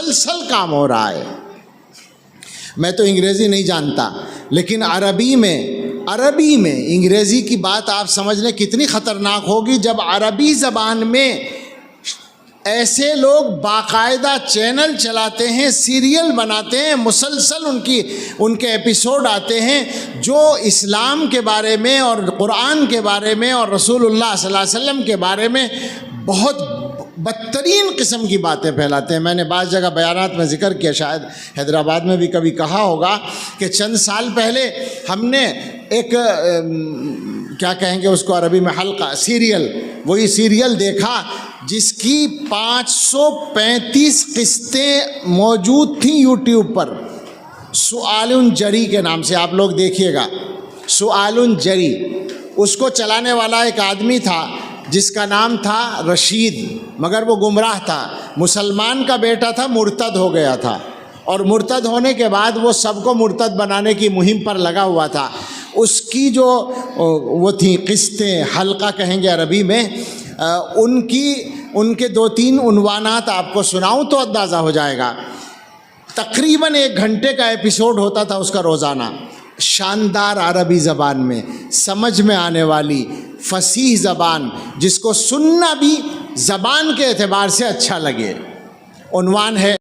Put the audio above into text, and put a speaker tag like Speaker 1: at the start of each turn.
Speaker 1: مسلسل کام ہو رہا ہے. میں تو انگریزی نہیں جانتا، لیکن عربی میں انگریزی کی بات آپ سمجھ لیں کتنی خطرناک ہوگی جب عربی زبان میں ایسے لوگ باقاعدہ چینل چلاتے ہیں، سیریل بناتے ہیں، مسلسل ان کے ایپیسوڈ آتے ہیں جو اسلام کے بارے میں اور قرآن کے بارے میں اور رسول اللہ صلی اللہ علیہ وسلم کے بارے میں بہت بدترین قسم کی باتیں پھیلاتے ہیں. میں نے بعض جگہ بیانات میں ذکر کیا، شاید حیدرآباد میں بھی کبھی کہا ہوگا کہ چند سال پہلے ہم نے ایک کیا کہیں گے اس کو عربی میں، حلقہ وہی سیریل دیکھا جس کی 535 قسطیں موجود تھیں یوٹیوب پر. سؤال جری کے نام سے، آپ لوگ دیکھیے گا، سؤال جری. اس کو چلانے والا ایک آدمی تھا جس کا نام تھا رشید، مگر وہ گمراہ تھا، مسلمان کا بیٹا تھا، مرتد ہو گیا تھا، اور مرتد ہونے کے بعد وہ سب کو مرتد بنانے کی مہم پر لگا ہوا تھا. اس کی جو وہ تھیں قسطیں، حلقہ کہیں گے عربی میں، ان کے 2-3 عنوانات آپ کو سناؤں تو اندازہ ہو جائے گا. تقریباً 1 گھنٹے کا ایپیسوڈ ہوتا تھا اس کا روزانہ. شاندار عربی زبان میں، سمجھ میں آنے والی فصیح زبان، جس کو سننا بھی زبان کے اعتبار سے اچھا لگے. عنوان ہے